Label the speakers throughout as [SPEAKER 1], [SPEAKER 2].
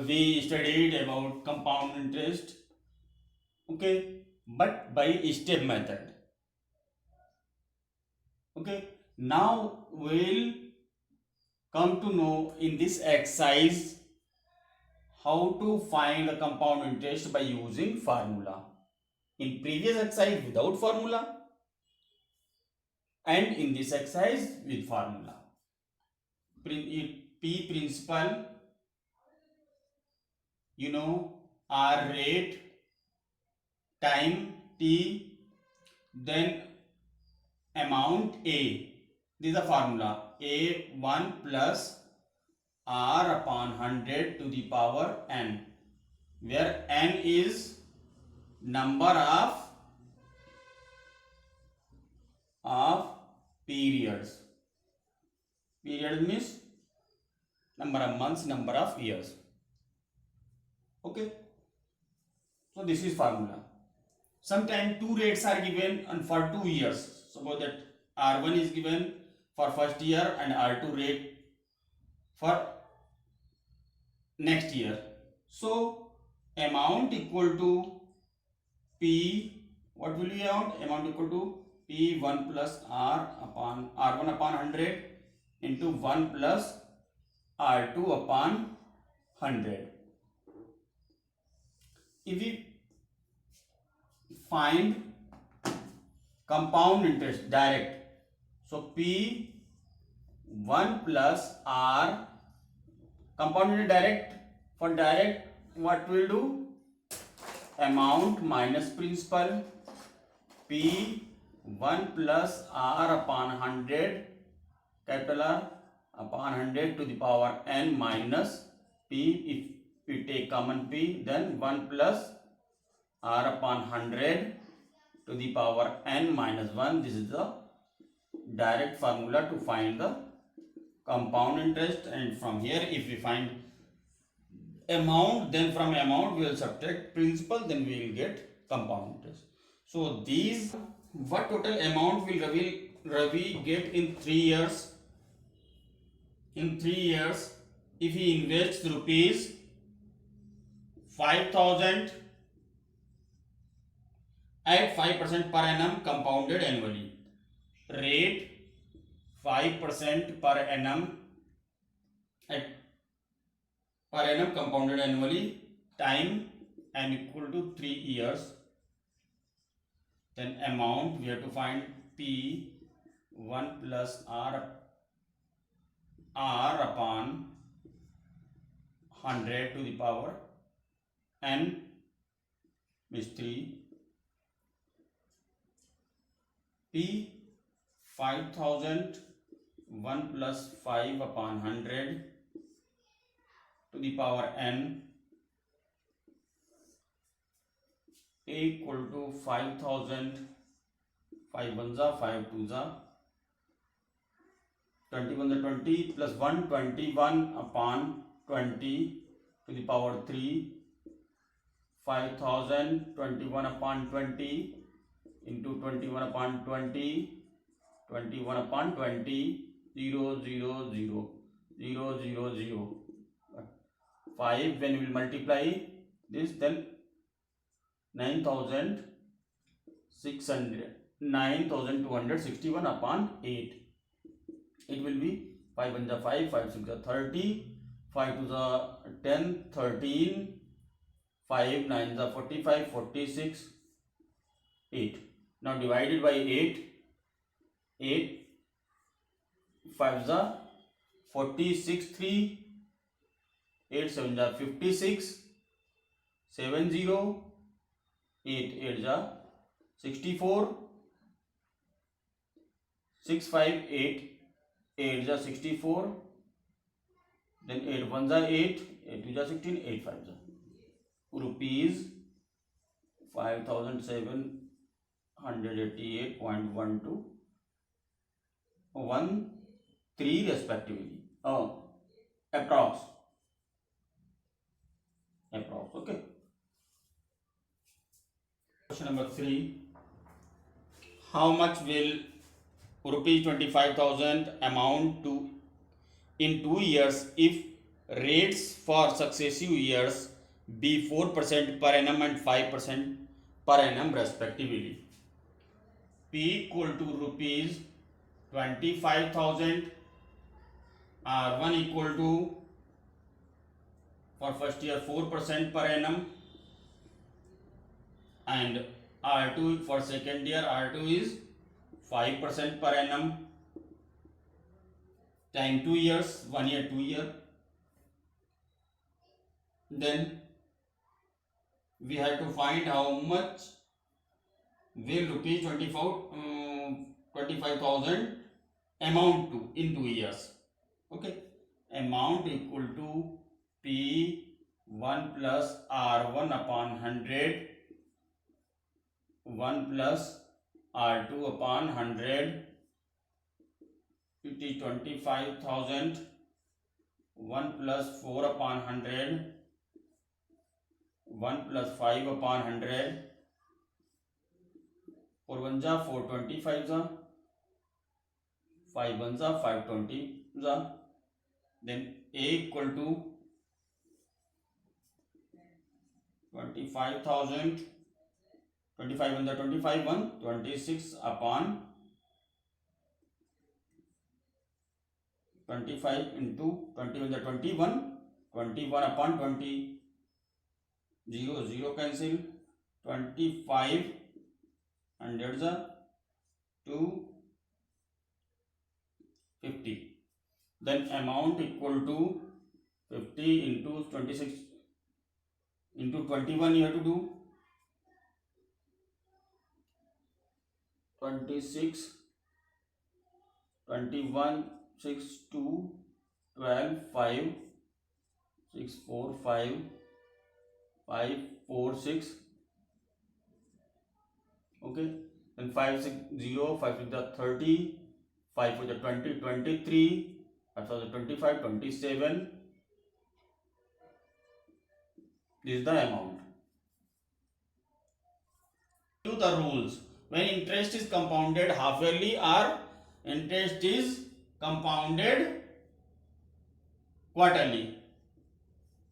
[SPEAKER 1] we studied about compound interest, okay, but by step method. Okay, now we'll come to know in this exercise how to find the compound interest by using formula. In previous exercise without formula, and in this exercise with formula. P principal, R rate, time T, then amount A. This is the formula. A1 plus R upon 100 to the power n, where n is number of periods. Period means number of months, number of years. Okay, so this is formula. Sometimes two rates are given and for 2 years. Suppose that R1 is given for first year and R2 rate for next year. So amount equal to P, what will be amount? Amount equal to P1 plus R1 upon 100 into 1 plus R2 upon 100. If we find compound interest direct, so P1 plus R, compound interest direct, for direct what we'll do? Amount minus principal, P1 plus R upon 100, capital R upon 100 to the power n minus P. If we take common P, then 1 plus R upon 100 to the power n minus 1. This is the direct formula to find the compound interest. And from here, if we find amount, then from amount we will subtract principal, then we will get compound interest. So these, what total amount will Ravi get in 3 years? In 3 years, if he invests rupees 5,000 at 5% per annum compounded annually, rate 5% per annum at per annum compounded annually, time n equal to 3 years, then amount we have to find P1 plus R upon 100 to the power n is 3. P 5,000 1 plus 5 upon 100 to the power n equal to 5,000, 5 1 za 5 2 za 21 the 20 plus 1 21 upon 20 to the power 3, 5,000 21 upon 20 into 21 upon 20, 21 upon 20, 0 0 0 0 0 0 5. When we will multiply this, then 9,261 upon 8. It will be 5 1 the 5, 5 6 the 30, 5 2 the 10, 13, 5 9 the 45, 46, 8. Now divided by 8, 8 5 the 46, 3, 8 7 the 56, 7 0, 8 8 the 64, 6 5 8, 8 the 64, then 8 1 the 8, 8 2 the 16, 8 5 the rupees 5,788.12 13 respectively. Approx. Okay. Question number 3. How much will rupees 25,000 amount to in 2 years if rates for successive years be 4% per annum and 5% per annum respectively. P equal to rupees 25,000, R1 equal to for first year 4% per annum, and R2 for second year R2 is 5% per annum, time 2 years, 1 year 2 year. Then we have to find how much will rupees 25,000 amount to in 2 years. Okay, amount equal to P1 plus R1 upon 100, 1 plus R2 upon 100. It is 25,000, 1 plus 4 upon 100, 1 plus 5 upon 100. 4 1 जा 4 25 जा, 5 1 जा 5 20 जा. Then A equal to 25,000, 25 1 जा 25 1, 26 upon 25 into 20 1 जा 21, 21 upon 20, 0 0 cancel, 25 100 जा 250. Then amount equal to 50 into 26 into 21 you have to do 26, 21, 6 2 12 5 6 4 5 5 4 6. Okay, then 5 6 0, 5 6 the 30, 5 4 the 20 23, 5 4 the 25 27. This is the amount. To the rules, when interest is compounded half yearly or interest is compounded quarterly.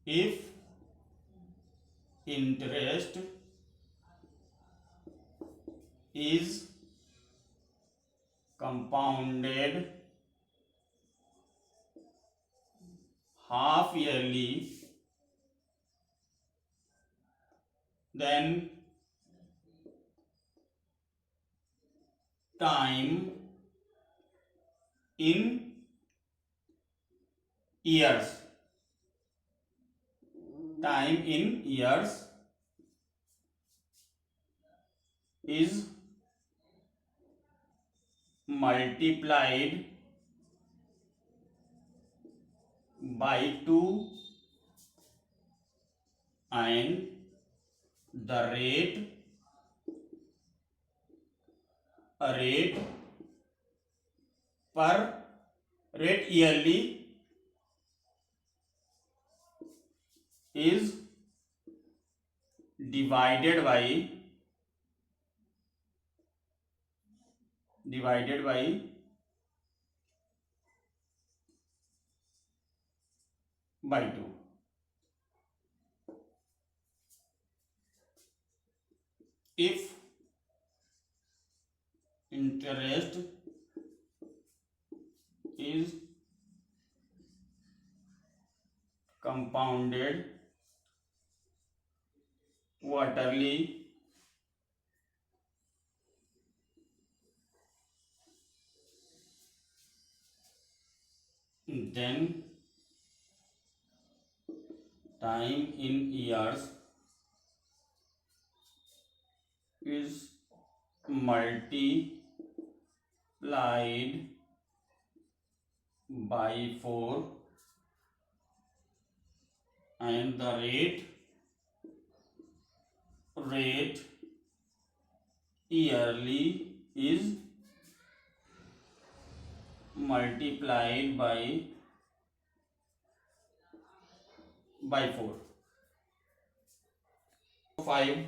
[SPEAKER 1] If interest is compounded half yearly, then time in years, time in years is multiplied by 2 and the rate yearly is divided by 2. If interest is compounded quarterly, then time in years is multiplied by 4 and the rate yearly is multiplied by 4. 5.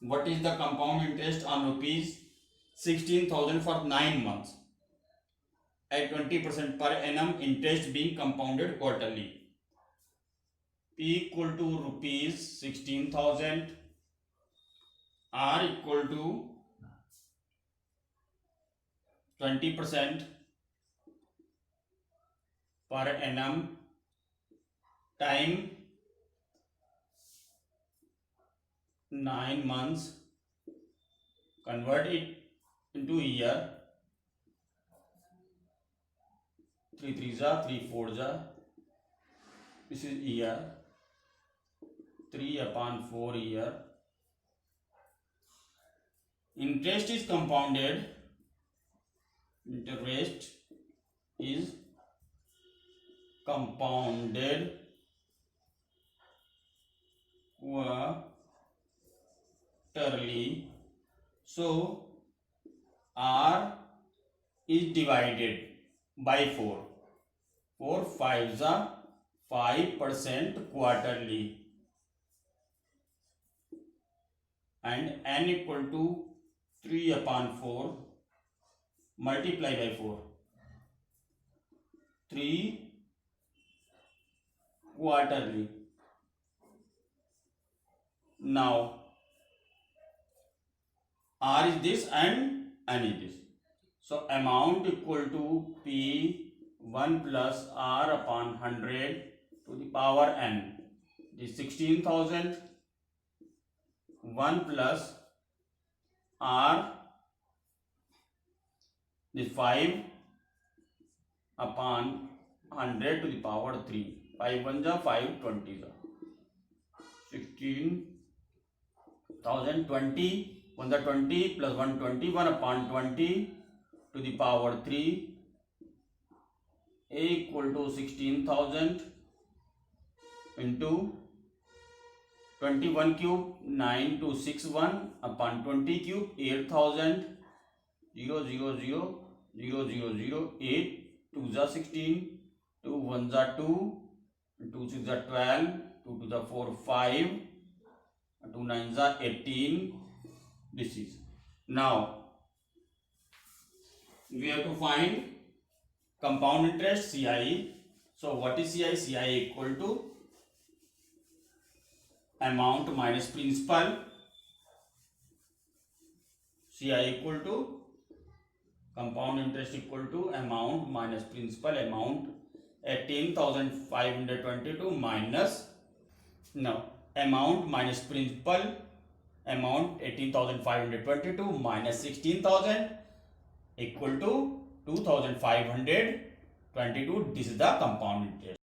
[SPEAKER 1] What is the compound interest on rupees 16,000 for 9 months at 20% per annum, interest being compounded quarterly? P equal to rupees 16,000, R equal to 20% per annum, time 9 months, convert it into year, 3 3 जा 3 4 जा, this is year, 3/4 year. Interest is compounded, interest is compounded quarterly, so R is divided by 4. 4 5s are 5% quarterly, and n equal to 3/4 multiply by 4. 3 quarterly. Now R is this and n is this. So amount equal to P1 plus R/100 to the power n. This 16,000, 1 plus R, this 5/100 to the power 3. 5 1 जा 5 20 जा 16,020, 1 जा 20 plus 1 20, 1/20 to the power 3. A equal to 16,000 into 21 cube 9261/20 cube 8,000, 0 0 0 0 0 0 8 2 जा 16, 2 1 जा 2, 2 6 जा 12, 2 2 जा 4 5, 2 9 जा 18. This is now we have to find compound interest CI. So what is CI? CI equal to amount minus principal. CI equal to compound interest equal to amount minus principal. Amount 18,522 minus, now amount minus principal, amount 18,522 minus 16,000 equal to 2,522. This is the compound interest.